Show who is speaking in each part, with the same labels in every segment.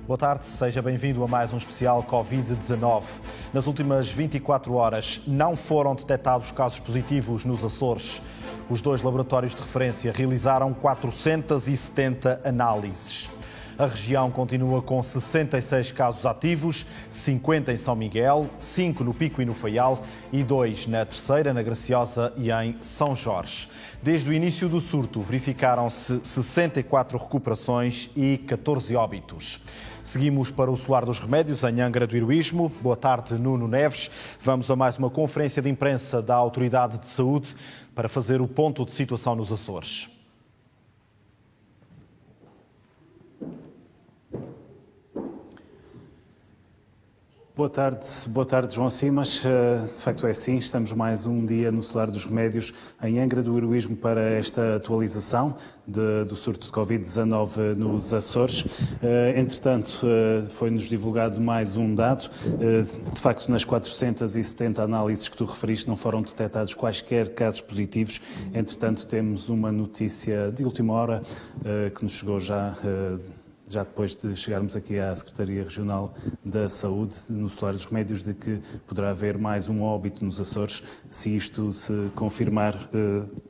Speaker 1: Boa tarde, seja bem-vindo a mais um especial Covid-19. Nas últimas 24 horas não foram detectados casos positivos nos Açores. Os dois laboratórios de referência realizaram 470 análises. A região continua com 66 casos ativos, 50 em São Miguel, 5 no Pico e no Faial e 2 na Terceira, na Graciosa e em São Jorge. Desde o início do surto, verificaram-se 64 recuperações e 14 óbitos. Seguimos para o Solar dos Remédios, em Angra do Heroísmo. Boa tarde, Nuno Neves. Vamos a mais uma conferência de imprensa da Autoridade de Saúde para fazer o ponto de situação nos Açores.
Speaker 2: Boa tarde João Simas. De facto é assim, estamos mais um dia no Solar dos Remédios em Angra do Heroísmo para esta atualização do surto de Covid-19 nos Açores. Entretanto, foi-nos divulgado mais um dado. De facto, nas 470 análises que tu referiste não foram detectados quaisquer casos positivos. Entretanto, temos uma notícia de última hora que nos chegou já depois de chegarmos aqui à Secretaria Regional da Saúde, no Solar dos Remédios, de que poderá haver mais um óbito nos Açores. Se isto se confirmar,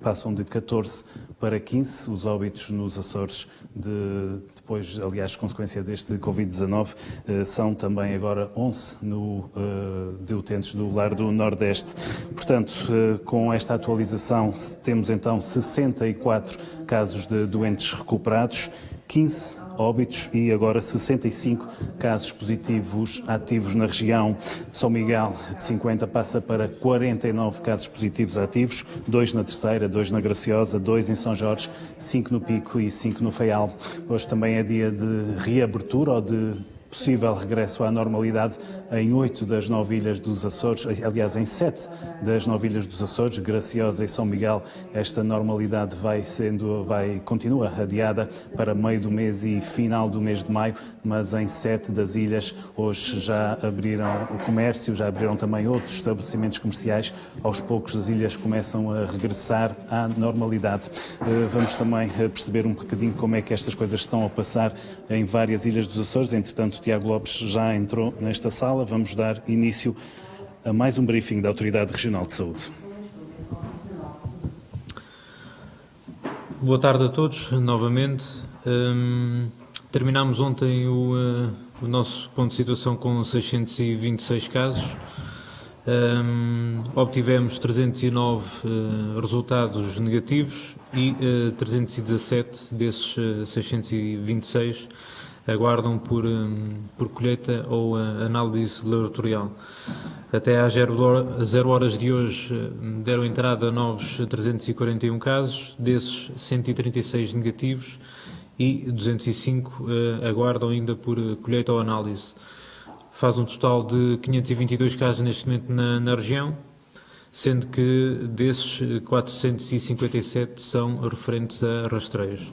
Speaker 2: passam de 14 para 15 os óbitos nos Açores, depois, aliás, consequência deste Covid-19, são também agora 11 de utentes do Lar do Nordeste. Portanto, com esta atualização, temos então 64 casos de doentes recuperados, 15 óbitos e agora 65 casos positivos ativos na região. São Miguel, de 50, passa para 49 casos positivos ativos, 2 na Terceira, 2 na Graciosa, 2 em São Jorge, 5 no Pico e 5 no Faial. Hoje também é dia de reabertura ou de possível regresso à normalidade em 8 das 9 ilhas dos Açores, aliás, em 7 das 9 ilhas dos Açores, Graciosa e São Miguel. Esta normalidade continua adiada para meio do mês e final do mês de maio, mas em 7 das ilhas hoje já abriram o comércio, já abriram também outros estabelecimentos comerciais. Aos poucos as ilhas começam a regressar à normalidade. Vamos também perceber um bocadinho como é que estas coisas estão a passar em várias ilhas dos Açores. Entretanto, Tiago Lopes já entrou nesta sala. Vamos dar início a mais um briefing da Autoridade Regional de Saúde.
Speaker 3: Boa tarde a todos, novamente. Terminámos ontem o nosso ponto de situação com 626 casos. Obtivemos 309 resultados negativos e 317 desses 626 aguardam por colheita ou análise laboratorial. Até às 0 horas de hoje deram entrada a novos 341 casos, desses 136 negativos e 205 aguardam ainda por colheita ou análise. Faz um total de 522 casos neste momento na região, sendo que desses 457 são referentes a rastreios.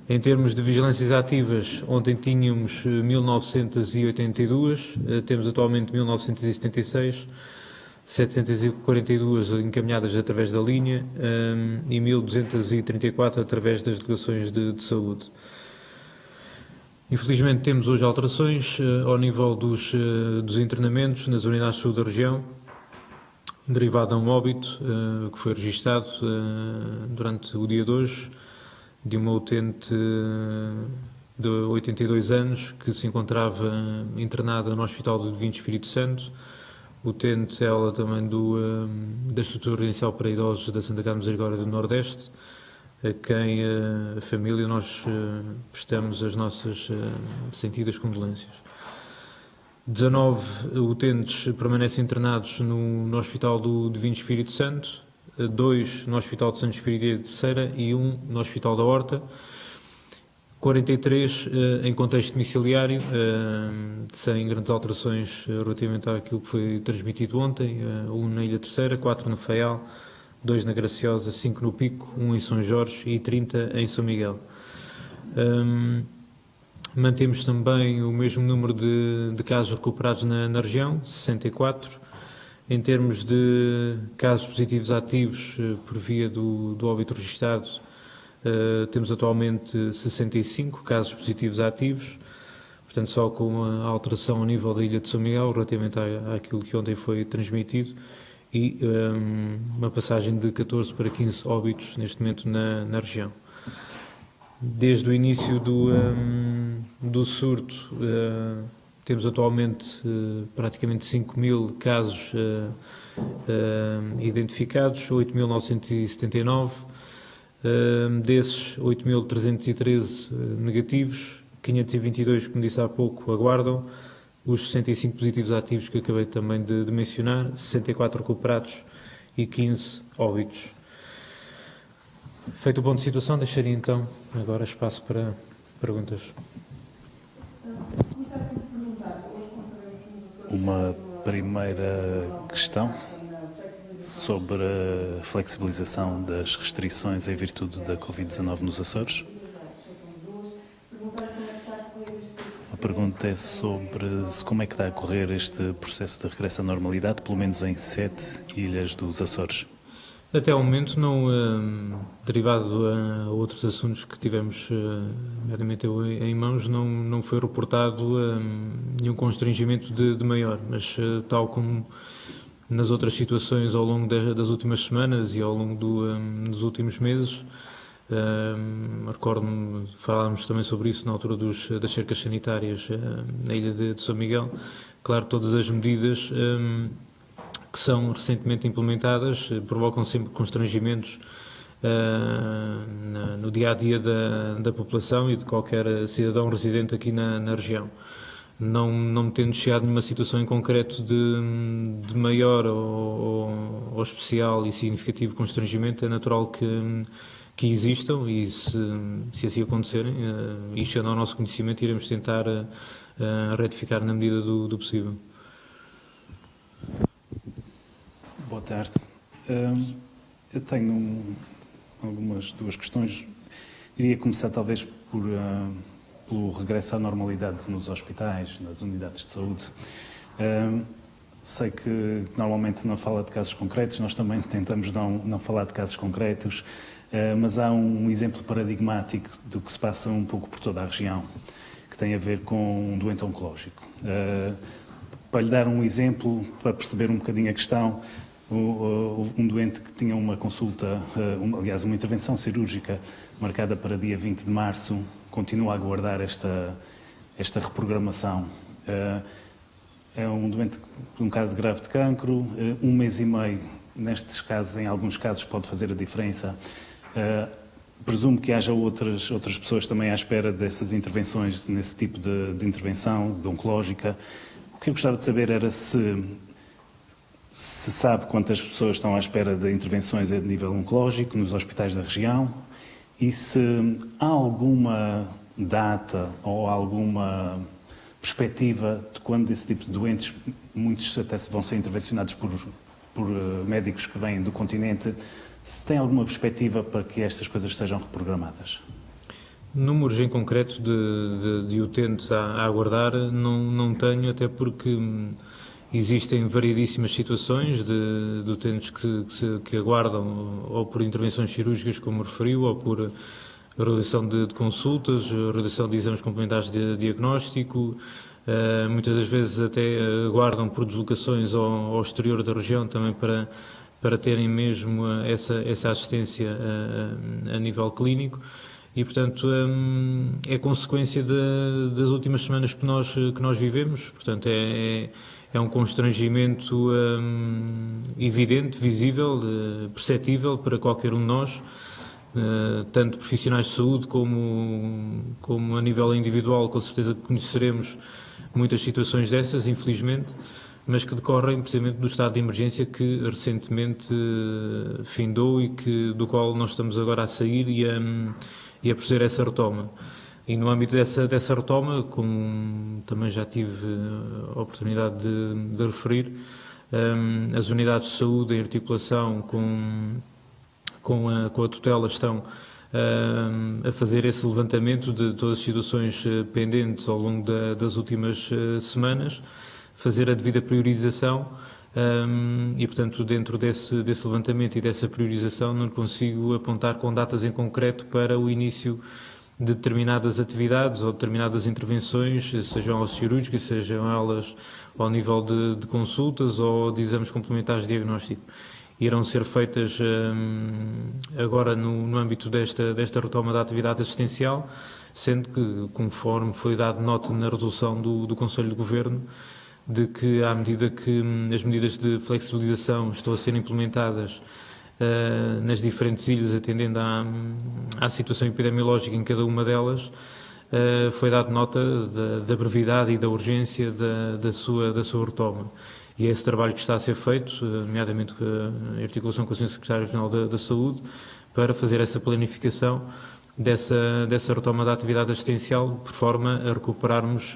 Speaker 3: Em termos de vigilâncias ativas, ontem tínhamos 1982, temos atualmente 1976, 742 encaminhadas através da linha e 1234 através das delegações de saúde. Infelizmente temos hoje alterações ao nível dos internamentos nas unidades de saúde da região, derivado a um óbito que foi registado durante o dia de hoje, de uma utente de 82 anos que se encontrava internada no Hospital do Divino Espírito Santo, utente ela também da estrutura inicial para idosos da Santa Casa Misericórdia do Nordeste, a quem a família nós prestamos as nossas sentidas condolências. 19 utentes permanecem internados no Hospital do Divino Espírito Santo, 2 no Hospital de Santo Espírito de Terceira e 1 no Hospital da Horta, 43 em contexto domiciliário, sem grandes alterações relativamente àquilo que foi transmitido ontem, 1 na Ilha Terceira, 4 no Faial, 2 na Graciosa, 5 no Pico, 1 em São Jorge e 30 em São Miguel. Mantemos também o mesmo número de casos recuperados na região, 64. Em termos de casos positivos ativos por via do óbito registado, temos atualmente 65 casos positivos ativos. portanto só com a alteração ao nível da ilha de São Miguel relativamente àquilo que ontem foi transmitido e uma passagem de 14 para 15 óbitos neste momento na região. Desde o início do surto, temos atualmente praticamente 5.000 casos identificados, 8.979, desses 8.313 negativos, 522, como disse há pouco, aguardam, os 65 positivos ativos que acabei também de mencionar, 64 recuperados e 15 óbitos. Feito o ponto de situação, deixaria então agora espaço para perguntas.
Speaker 2: Uma primeira questão sobre a flexibilização das restrições em virtude da Covid-19 nos Açores. A pergunta é sobre como é que está a correr este processo de regresso à normalidade, pelo menos em 7 ilhas dos Açores.
Speaker 3: Até ao momento, não, derivado a outros assuntos que tivemos meramente em mãos, não foi reportado nenhum constrangimento de maior, mas tal como nas outras situações ao longo das últimas semanas e ao longo dos últimos meses, recordo-me, falávamos também sobre isso na altura das cercas sanitárias na ilha de São Miguel. Claro, todas as medidas que são recentemente implementadas provocam sempre constrangimentos no dia-a-dia da população e de qualquer cidadão residente aqui na região. Não tendo chegado numa situação em concreto de maior ou especial e significativo constrangimento, é natural que existam e se assim acontecerem, e chegando ao nosso conhecimento, iremos tentar retificar na medida do possível.
Speaker 2: Boa tarde. Eu tenho duas questões. Iria começar talvez pelo regresso à normalidade nos hospitais, nas unidades de saúde. Sei que normalmente não fala de casos concretos, nós também tentamos não falar de casos concretos, mas há um exemplo paradigmático do que se passa um pouco por toda a região, que tem a ver com um doente oncológico. Para lhe dar um exemplo, para perceber um bocadinho a questão, um doente que tinha uma consulta, aliás, uma intervenção cirúrgica marcada para dia 20 de março, continua a aguardar esta reprogramação. É um doente com um caso grave de cancro, 1 mês e meio, nestes casos, em alguns casos, pode fazer a diferença. Presumo que haja outras pessoas também à espera dessas intervenções, nesse tipo de intervenção, de oncológica. O que eu gostava de saber era se sabe quantas pessoas estão à espera de intervenções a nível oncológico nos hospitais da região e se há alguma data ou alguma perspectiva de quando esse tipo de doentes, muitos até vão ser intervencionados por médicos que vêm do continente, se tem alguma perspectiva para que estas coisas sejam reprogramadas?
Speaker 3: Números em concreto de utentes a aguardar não tenho, até porque existem variedíssimas situações de utentes que aguardam ou por intervenções cirúrgicas, como referiu, ou por realização de consultas, realização de exames complementares de diagnóstico, muitas das vezes até aguardam por deslocações ao exterior da região também para terem mesmo essa assistência a nível clínico e, portanto, é consequência das últimas semanas que nós vivemos, portanto, é um constrangimento evidente, visível, perceptível para qualquer um de nós, tanto profissionais de saúde como a nível individual. Com certeza que conheceremos muitas situações dessas, infelizmente, mas que decorrem precisamente do estado de emergência que recentemente findou e do qual nós estamos agora a sair e a proceder a essa retoma. E no âmbito dessa retoma, como também já tive a oportunidade de referir, as unidades de saúde em articulação com a tutela estão a fazer esse levantamento de todas as situações pendentes ao longo das últimas semanas, fazer a devida priorização e, portanto, dentro desse levantamento e dessa priorização não consigo apontar com datas em concreto para o início de determinadas atividades ou determinadas intervenções, sejam elas cirúrgicas, sejam elas ao nível de consultas ou de exames complementares de diagnóstico. Irão ser feitas agora no âmbito desta retoma da atividade assistencial, sendo que, conforme foi dado nota na resolução do Conselho de Governo, de que, à medida que as medidas de flexibilização estão a ser implementadas nas diferentes ilhas, atendendo à situação epidemiológica em cada uma delas, foi dado nota da brevidade e da urgência da sua retoma. E é esse trabalho que está a ser feito, nomeadamente em articulação com o Sr. Secretário-Geral da Saúde, para fazer essa planificação dessa retoma da atividade assistencial, por forma a recuperarmos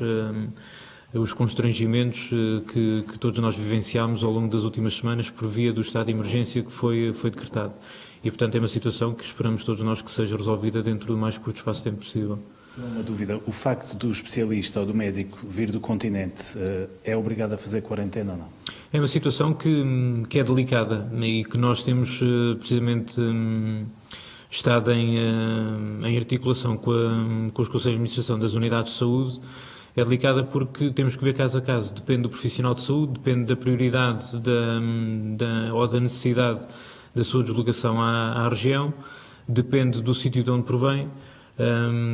Speaker 3: os constrangimentos que todos nós vivenciámos ao longo das últimas semanas por via do estado de emergência que foi decretado. E, portanto, é uma situação que esperamos todos nós que seja resolvida dentro do mais curto espaço de tempo possível.
Speaker 2: Uma dúvida, o facto do especialista ou do médico vir do continente é obrigado a fazer quarentena ou não?
Speaker 3: É uma situação que é delicada e que nós temos precisamente estado em articulação com os Conselhos de Administração das Unidades de Saúde. É delicada porque temos que ver caso a caso, depende do profissional de saúde, depende da prioridade ou da necessidade da sua deslocação à região, depende do sítio de onde provém.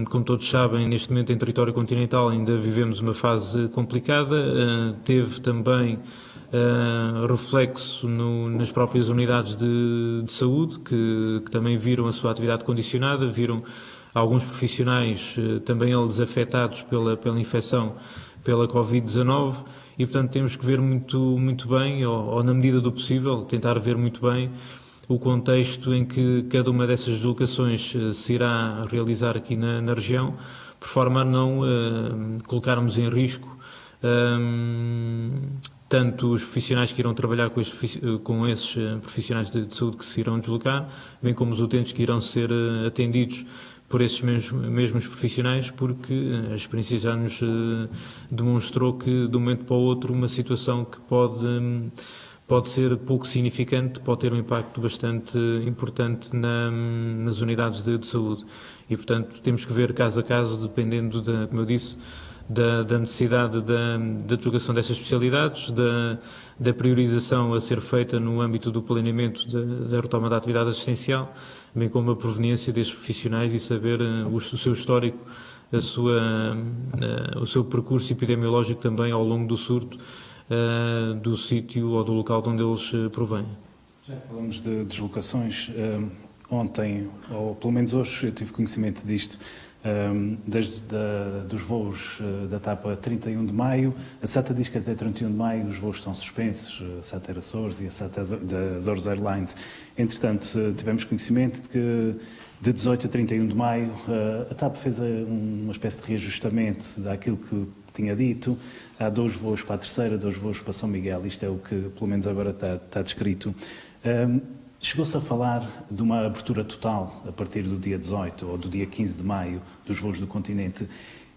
Speaker 3: Como todos sabem, neste momento em território continental ainda vivemos uma fase complicada, teve também reflexo nas próprias unidades de saúde, que também viram a sua atividade condicionada, viram alguns profissionais também eles afetados pela infecção pela Covid-19 e, portanto, temos que ver muito bem, ou na medida do possível, tentar ver muito bem o contexto em que cada uma dessas deslocações se irá realizar aqui na região, por forma a não colocarmos em risco tanto os profissionais que irão trabalhar com esses profissionais de saúde que se irão deslocar, bem como os utentes que irão ser atendidos por esses mesmos profissionais, porque a experiência já nos demonstrou que, de um momento para o outro, uma situação que pode ser pouco significante, pode ter um impacto bastante importante nas unidades de saúde. E, portanto, temos que ver caso a caso, dependendo, como eu disse, da necessidade da deslocação dessas especialidades, da priorização a ser feita no âmbito do planeamento da retoma da atividade assistencial, bem como a proveniência destes profissionais e saber o seu histórico, o seu percurso epidemiológico também ao longo do surto do sítio ou do local de onde eles provêm.
Speaker 2: Já falamos de deslocações. Ontem, ou pelo menos hoje, eu tive conhecimento disto, dos voos da TAP a 31 de maio. A SATA diz que até 31 de maio os voos estão suspensos, a SATA Air Açores e a SATA da Azores Airlines. Entretanto, tivemos conhecimento de que de 18 a 31 de maio a TAP fez uma espécie de reajustamento daquilo que tinha dito. Há 2 voos para a Terceira, 2 voos para São Miguel. Isto é o que, pelo menos agora, está descrito. Chegou-se a falar de uma abertura total a partir do dia 18 ou do dia 15 de maio dos voos do continente.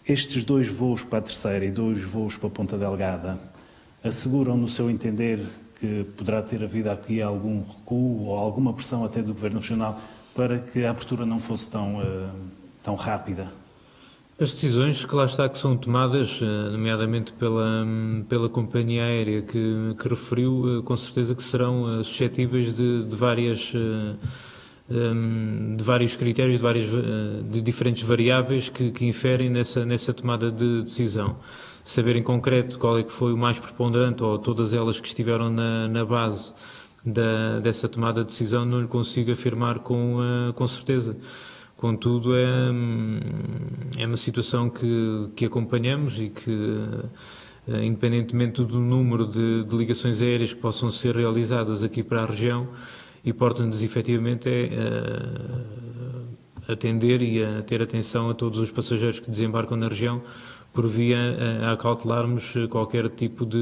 Speaker 2: Estes 2 voos para a Terceira e 2 voos para a Ponta Delgada asseguram, no seu entender, que poderá ter havido aqui algum recuo ou alguma pressão até do Governo Regional para que a abertura não fosse tão rápida?
Speaker 3: As decisões que lá está que são tomadas, nomeadamente pela companhia aérea que referiu, com certeza que serão suscetíveis de vários critérios, de diferentes variáveis que inferem nessa tomada de decisão. Saber em concreto qual é que foi o mais preponderante ou todas elas que estiveram na base dessa tomada de decisão não lhe consigo afirmar com certeza. Contudo, é uma situação que acompanhamos e que, independentemente do número de ligações aéreas que possam ser realizadas aqui para a região, importa-nos efetivamente atender e a ter atenção a todos os passageiros que desembarcam na região, por via a acautelarmos qualquer tipo de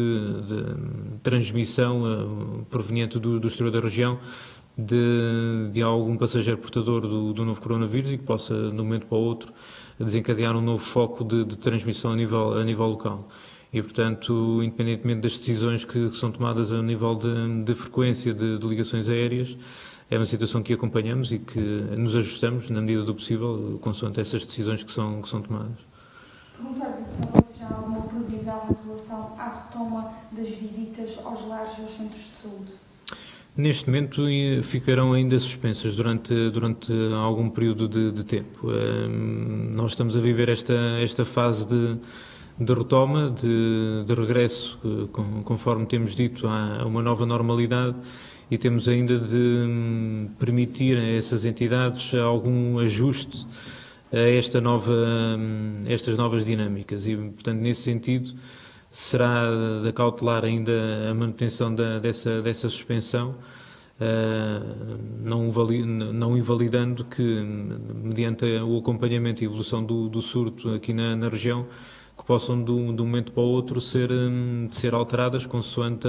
Speaker 3: transmissão proveniente do exterior da região, de algum passageiro portador do novo coronavírus e que possa, de um momento para o outro, desencadear um novo foco de transmissão a nível local. E, portanto, independentemente das decisões que são tomadas a nível de frequência de ligações aéreas, é uma situação que acompanhamos e que nos ajustamos, na medida do possível, consoante essas decisões que são tomadas.
Speaker 4: Perguntar-lhe se já há alguma previsão em relação à retoma das visitas aos lares e aos centros de saúde.
Speaker 3: Neste momento ficarão ainda suspensas durante algum período de tempo. Nós estamos a viver esta fase de retoma, de regresso, conforme temos dito, a uma nova normalidade, e temos ainda de permitir a essas entidades algum ajuste a estas novas dinâmicas e, portanto, nesse sentido, será de cautelar ainda a manutenção dessa suspensão, não invalidando que, mediante o acompanhamento e evolução do surto aqui na região, que possam de um momento para o outro ser alteradas consoante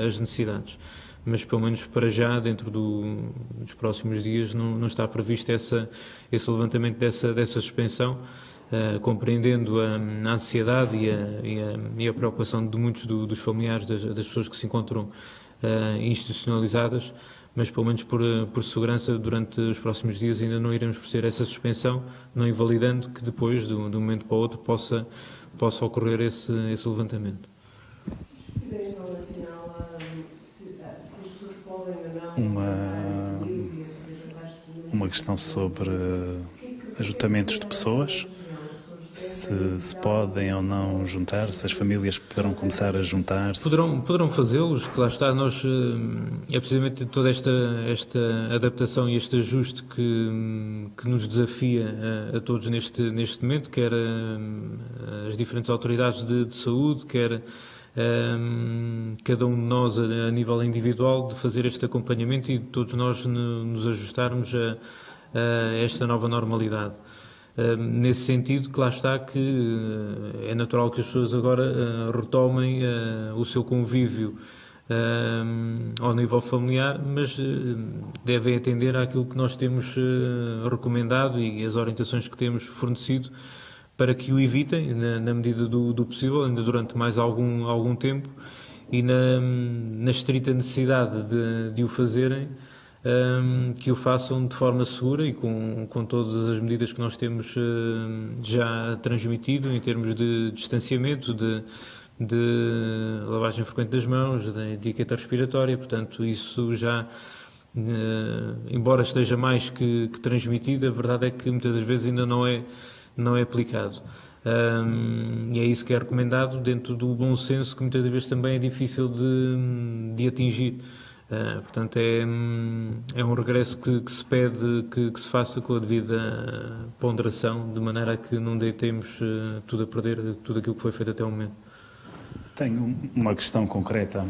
Speaker 3: as necessidades. Mas, pelo menos para já, dentro dos próximos dias, não está previsto esse levantamento dessa suspensão, compreendendo a ansiedade e a preocupação de muitos dos familiares das pessoas que se encontram institucionalizadas, mas, pelo menos por segurança, durante os próximos dias ainda não iremos proceder a essa suspensão, não invalidando que depois, de um momento para o outro, possa ocorrer esse levantamento.
Speaker 2: Uma questão sobre ajuntamentos de pessoas, se podem ou não juntar, se as famílias poderão começar a juntar-se.
Speaker 3: Poderão fazê-los, que lá está, é precisamente toda esta adaptação e este ajuste que nos desafia a todos neste momento, quer as diferentes autoridades de saúde, quer cada um de nós a nível individual, de fazer este acompanhamento e todos nós nos ajustarmos a esta nova normalidade. Nesse sentido, que lá está, que é natural que as pessoas agora retomem o seu convívio ao nível familiar, mas devem atender àquilo que nós temos recomendado e as orientações que temos fornecido para que o evitem, na medida do possível, ainda durante mais algum tempo, e na estrita necessidade de o fazerem, que o façam de forma segura e com todas as medidas que nós temos já transmitido em termos de distanciamento, de lavagem frequente das mãos, de etiqueta respiratória. Portanto, isso já, embora esteja mais que transmitido, a verdade é que muitas das vezes ainda não é aplicado. E é isso que é recomendado dentro do bom senso, que muitas vezes também é difícil de atingir. Portanto, é um regresso que se pede que se faça com a devida ponderação, de maneira a que não deitemos tudo a perder, tudo aquilo que foi feito até o momento.
Speaker 2: Tenho uma questão concreta.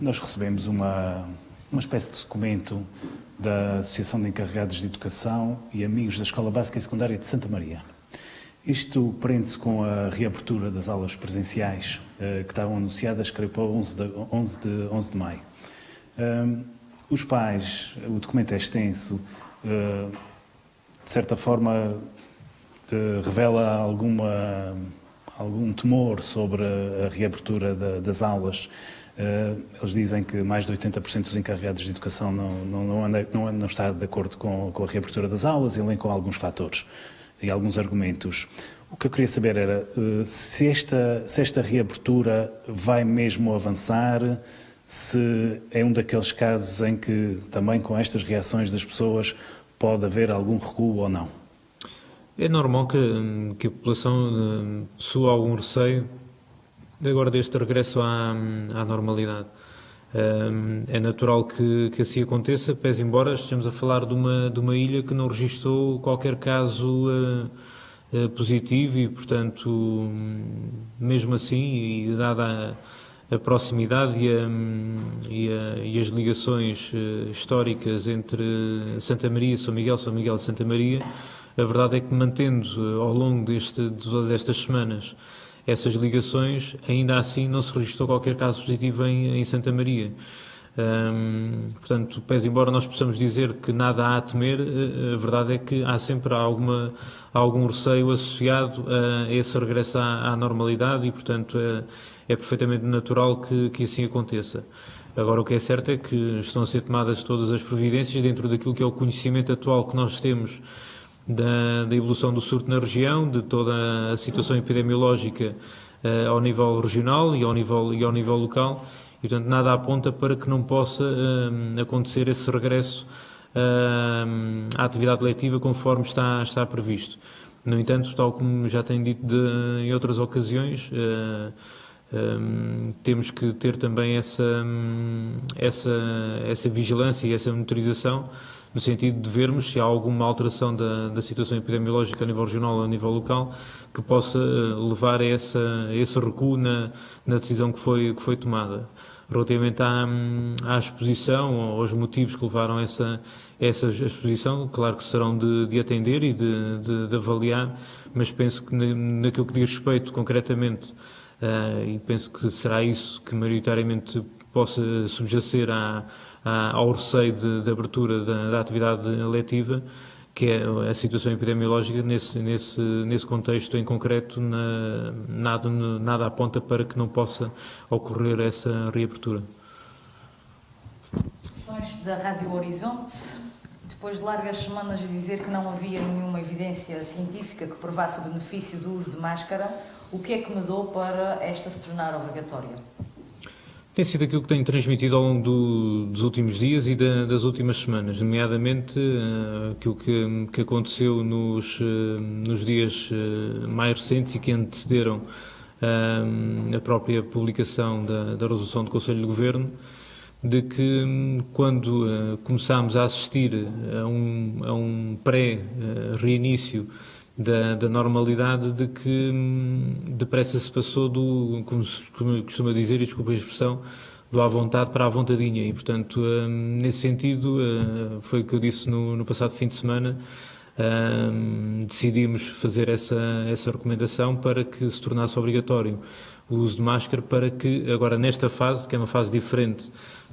Speaker 2: Nós recebemos uma espécie de documento da Associação de Encarregados de Educação e Amigos da Escola Básica e Secundária de Santa Maria. Isto prende-se com a reabertura das aulas presenciais que estavam anunciadas, creio, para 11 de maio. Os pais, o documento é extenso, de certa forma revela algum temor sobre a reabertura das aulas. Eles dizem que mais de 80% dos encarregados de educação não está de acordo com a reabertura das aulas e elencam alguns fatores e alguns argumentos. O que eu queria saber era se esta reabertura vai mesmo avançar, se é um daqueles casos em que também com estas reações das pessoas pode haver algum recuo ou não.
Speaker 3: É normal que a população possua algum receio agora deste regresso à normalidade. É natural que assim aconteça, pese embora estejamos a falar de uma ilha que não registrou qualquer caso positivo e, portanto, mesmo assim, e dada a proximidade e as ligações históricas entre Santa Maria e São Miguel e Santa Maria, a verdade é que, mantendo ao longo de todas estas semanas essas ligações, ainda assim não se registrou qualquer caso positivo em Santa Maria. Portanto, pese embora nós possamos dizer que nada há a temer, a verdade é que há sempre algum receio associado a esse regresso à normalidade e, portanto, é perfeitamente natural que assim aconteça. Agora, o que é certo é que estão a ser tomadas todas as providências dentro daquilo que é o conhecimento atual que nós temos da evolução do surto na região, de toda a situação epidemiológica ao nível regional e ao nível local, e portanto nada aponta para que não possa acontecer esse regresso à atividade letiva conforme está previsto. No entanto, tal como já tenho dito em outras ocasiões, temos que ter também essa vigilância e essa monitorização, no sentido de vermos se há alguma alteração da situação epidemiológica a nível regional ou a nível local que possa levar a esse recuo na decisão que foi tomada. Relativamente à exposição, aos motivos que levaram a essa exposição, claro que serão de atender e de avaliar, mas penso que naquilo que diz respeito concretamente, e penso que será isso que maioritariamente possa subjacer ao receio de abertura da atividade letiva, que é a situação epidemiológica. Nesse contexto em concreto, nada aponta para que não possa ocorrer essa reabertura.
Speaker 5: Questões da Rádio Horizonte. Depois de largas semanas a dizer que não havia nenhuma evidência científica que provasse o benefício do uso de máscara, o que é que mudou para esta se tornar obrigatória?
Speaker 3: Tem sido aquilo que tenho transmitido ao longo dos últimos dias e das últimas semanas, nomeadamente aquilo que aconteceu nos dias mais recentes e que antecederam a própria publicação da resolução do Conselho de Governo, de que quando começámos a assistir a um pré-reinício da normalidade, de que depressa se passou como se costuma dizer, e desculpa a expressão, do à vontade para à vontadinha, e portanto nesse sentido foi o que eu disse no passado fim de semana. Decidimos fazer essa recomendação para que se tornasse obrigatório o uso de máscara, para que agora nesta fase, que é uma fase diferente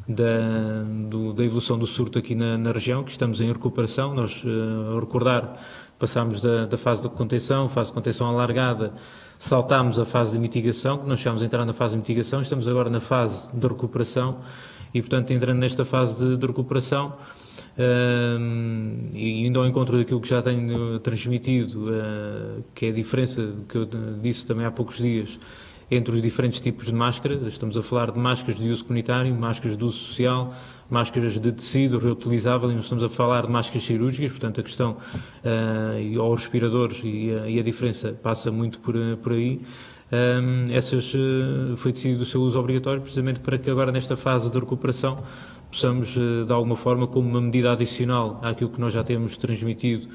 Speaker 3: da evolução do surto aqui na região, que estamos em recuperação, nós recordar, passámos da fase de contenção alargada, saltámos a fase de mitigação, que nós chegámos a entrar na fase de mitigação, estamos agora na fase de recuperação e, portanto, entrando nesta fase de recuperação, e indo ao encontro daquilo que já tenho transmitido, que é a diferença que eu disse também há poucos dias entre os diferentes tipos de máscara. Estamos a falar de máscaras de uso comunitário, máscaras de uso social, máscaras de tecido reutilizável, e não estamos a falar de máscaras cirúrgicas, portanto a questão aos respiradores e a diferença passa muito por aí. Foi decidido o seu uso obrigatório precisamente para que agora nesta fase de recuperação possamos de alguma forma, como uma medida adicional àquilo que nós já temos transmitido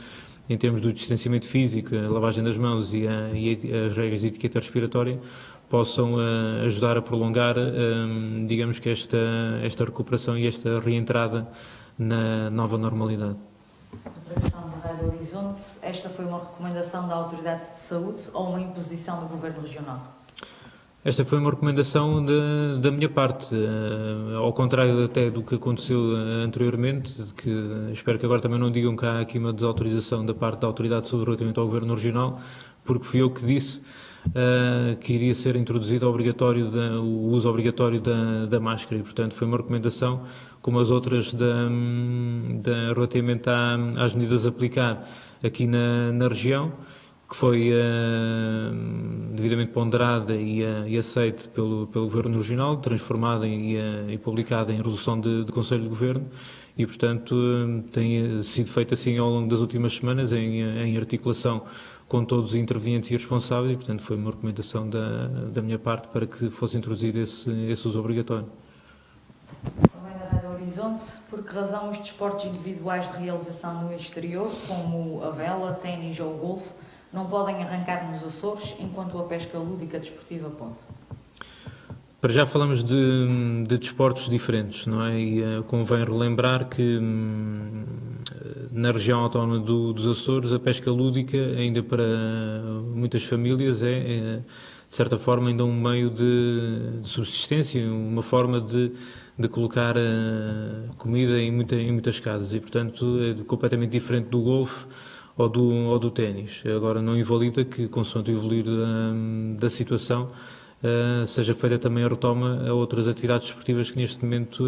Speaker 3: em termos do distanciamento físico, a lavagem das mãos e as regras de etiqueta respiratória, possam ajudar a prolongar, digamos que esta recuperação e esta reentrada na nova normalidade.
Speaker 5: Outra questão da Rádio Horizonte. Esta foi uma recomendação da Autoridade de Saúde ou uma imposição do Governo Regional?
Speaker 3: Esta foi uma recomendação da minha parte, ao contrário até do que aconteceu anteriormente, que espero que agora também não digam que há aqui uma desautorização da parte da Autoridade de Saúde relativamente ao Governo Regional, porque fui eu que disse que iria ser introduzido o uso obrigatório da máscara, e portanto foi uma recomendação como as outras relativamente às medidas a aplicar aqui na região, que foi devidamente ponderada e aceite pelo Governo Regional, transformada e publicada em resolução de Conselho de Governo, e portanto tem sido feita assim ao longo das últimas semanas em articulação com todos os intervenientes e responsáveis, e portanto foi uma recomendação da minha parte para que fosse introduzido esse uso obrigatório.
Speaker 5: Também da Rádio Horizonte, por que razão os desportos individuais de realização no exterior, como a vela, ténis ou o golfe, não podem arrancar nos Açores, enquanto a pesca lúdica desportiva pode?
Speaker 3: Para já falamos de desportos diferentes, não é? E convém relembrar que na região autónoma dos Açores a pesca lúdica, ainda para muitas famílias, é de certa forma ainda um meio de subsistência, uma forma de colocar comida em muitas casas, e portanto é completamente diferente do golfe ou do ténis. Agora não invalida que, consoante o evoluir da situação, seja feita também a retoma a outras atividades desportivas que neste momento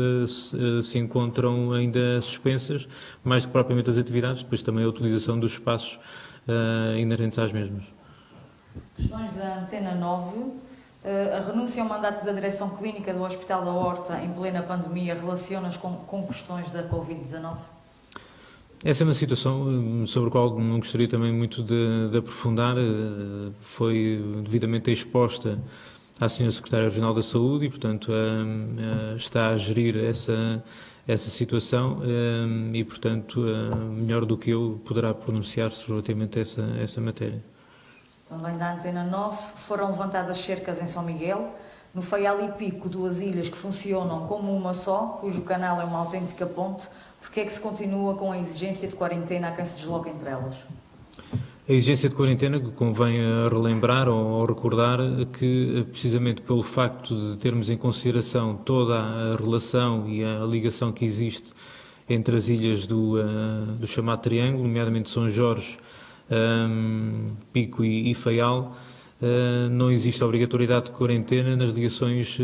Speaker 3: se encontram ainda suspensas, mais do que propriamente as atividades, depois também a utilização dos espaços inerentes às mesmas.
Speaker 5: Questões da Antena 9. A renúncia ao mandato da direção clínica do Hospital da Horta em plena pandemia relaciona-se com questões da Covid-19?
Speaker 3: Essa é uma situação sobre a qual não gostaria também muito de aprofundar. Foi devidamente exposta à Sra. Secretária Regional da Saúde e, portanto, está a gerir essa situação e, portanto, melhor do que eu poderá pronunciar-se relativamente a essa matéria.
Speaker 5: Também da Antena 9, foram levantadas cercas em São Miguel, no Faial e Pico, duas ilhas que funcionam como uma só, cujo canal é uma autêntica ponte. Porque é que se continua com a exigência de quarentena a quem se desloca entre elas?
Speaker 3: A exigência de quarentena, que convém relembrar ou recordar que, precisamente pelo facto de termos em consideração toda a relação e a ligação que existe entre as ilhas do chamado Triângulo, nomeadamente São Jorge, Pico e Faial, não existe obrigatoriedade de quarentena nas ligações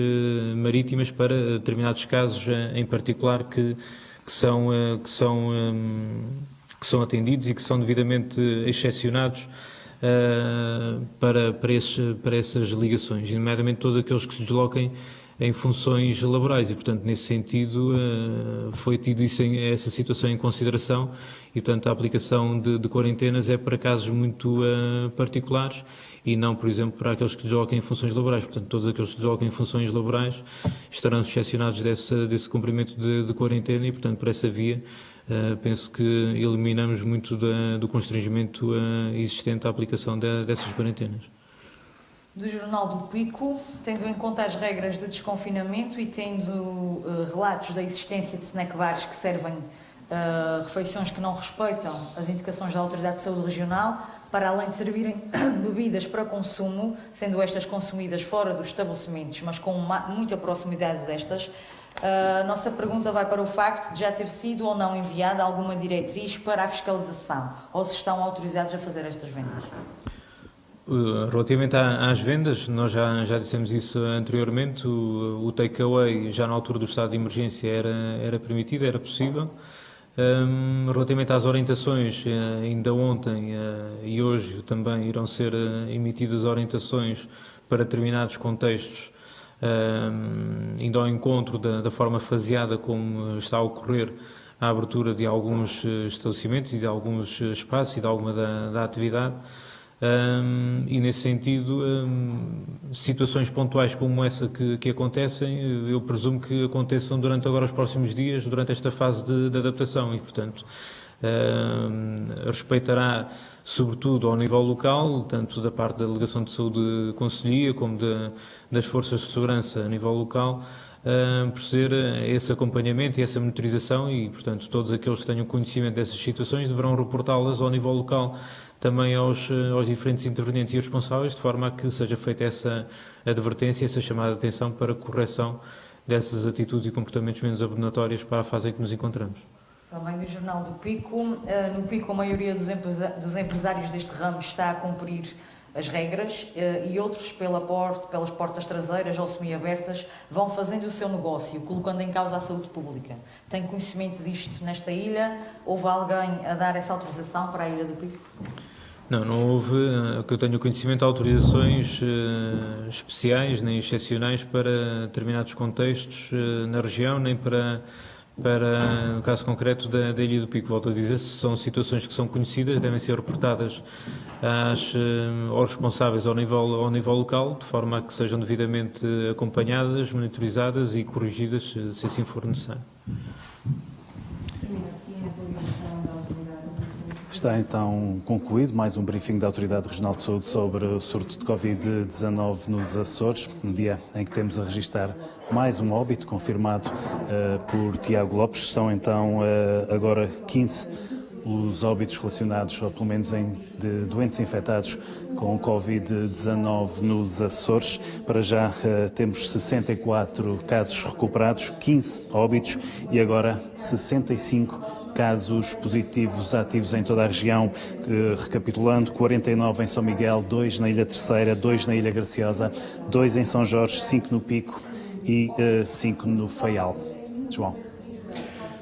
Speaker 3: marítimas para determinados casos em particular que são atendidos e que são devidamente excepcionados para essas ligações, nomeadamente todos aqueles que se desloquem em funções laborais e, portanto, nesse sentido foi tido essa situação em consideração e, portanto, a aplicação de quarentenas é para casos muito particulares e não, por exemplo, para aqueles que se desloquem em funções laborais. Portanto, todos aqueles que se desloquem em funções laborais estarão excepcionados desse cumprimento de quarentena e, portanto, por essa via, penso que eliminamos muito do constrangimento existente à aplicação dessas quarentenas.
Speaker 5: Do Jornal do Pico, tendo em conta as regras de desconfinamento e tendo relatos da existência de snack bars que servem refeições que não respeitam as indicações da Autoridade de Saúde Regional, para além de servirem bebidas para consumo, sendo estas consumidas fora dos estabelecimentos, mas com muita proximidade destas, a nossa pergunta vai para o facto de já ter sido ou não enviada alguma diretriz para a fiscalização, ou se estão autorizados a fazer estas vendas?
Speaker 3: Relativamente às vendas, nós já dissemos isso anteriormente, o takeaway já na altura do estado de emergência era permitido, era possível. Relativamente às orientações, ainda ontem e hoje também irão ser emitidas orientações para determinados contextos, indo ao encontro da forma faseada como está a ocorrer a abertura de alguns estabelecimentos e de alguns espaços e de alguma da atividade. E nesse sentido, situações pontuais como essa que acontecem, eu presumo que aconteçam durante agora os próximos dias, durante esta fase de adaptação e, portanto, respeitará sobretudo ao nível local, tanto da parte da Delegação de Saúde Conselhia como das Forças de Segurança a nível local, proceder a esse acompanhamento e essa monitorização e, portanto, todos aqueles que tenham conhecimento dessas situações deverão reportá-las ao nível local também aos diferentes intervenientes e responsáveis, de forma a que seja feita essa advertência, essa chamada de atenção para correção dessas atitudes e comportamentos menos abonatórios para a fase em que nos encontramos.
Speaker 5: Também do Jornal do Pico. No Pico, a maioria dos empresários deste ramo está a cumprir as regras e outros, pelas portas traseiras ou semiabertas, vão fazendo o seu negócio, colocando em causa a saúde pública. Tem conhecimento disto nesta ilha? Houve alguém a dar essa autorização para a Ilha do Pico?
Speaker 3: Não houve, que eu tenho conhecimento, autorizações especiais nem excepcionais para determinados contextos na região, nem para no caso concreto da Ilha do Pico. Volto a dizer, são situações que são conhecidas, devem ser reportadas aos responsáveis ao nível local, de forma a que sejam devidamente acompanhadas, monitorizadas e corrigidas, se assim for necessário.
Speaker 2: Está então concluído mais um briefing da Autoridade Regional de Saúde sobre o surto de Covid-19 nos Açores, no dia em que temos a registrar mais um óbito confirmado por Tiago Lopes. São então agora 15 os óbitos relacionados, ou pelo menos de doentes infectados com Covid-19 nos Açores. Para já temos 64 casos recuperados, 15 óbitos e agora 65 casos positivos ativos em toda a região, recapitulando, 49 em São Miguel, 2 na Ilha Terceira, 2 na Ilha Graciosa, 2 em São Jorge, 5 no Pico e 5 no Faial. João.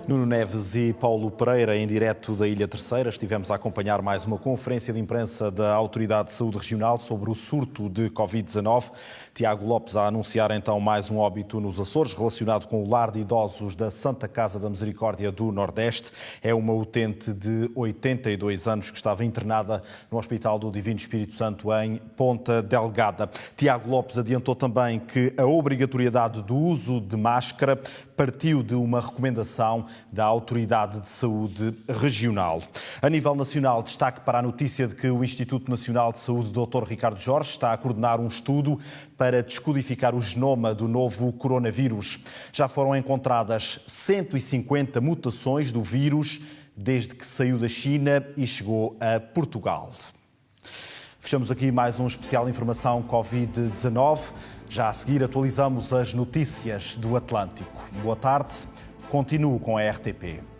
Speaker 1: Nuno Neves e Paulo Pereira, em direto da Ilha Terceira. Estivemos a acompanhar mais uma conferência de imprensa da Autoridade de Saúde Regional sobre o surto de Covid-19. Tiago Lopes a anunciar então mais um óbito nos Açores, relacionado com o lar de idosos da Santa Casa da Misericórdia do Nordeste. É uma utente de 82 anos que estava internada no Hospital do Divino Espírito Santo em Ponta Delgada. Tiago Lopes adiantou também que a obrigatoriedade do uso de máscara partiu de uma recomendação da Autoridade de Saúde Regional. A nível nacional, destaque para a notícia de que o Instituto Nacional de Saúde, Dr. Ricardo Jorge, está a coordenar um estudo para descodificar o genoma do novo coronavírus. Já foram encontradas 150 mutações do vírus desde que saiu da China e chegou a Portugal. Fechamos aqui mais um especial Informação Covid-19. Já a seguir atualizamos as notícias do Atlântico. Boa tarde, continuo com a RTP.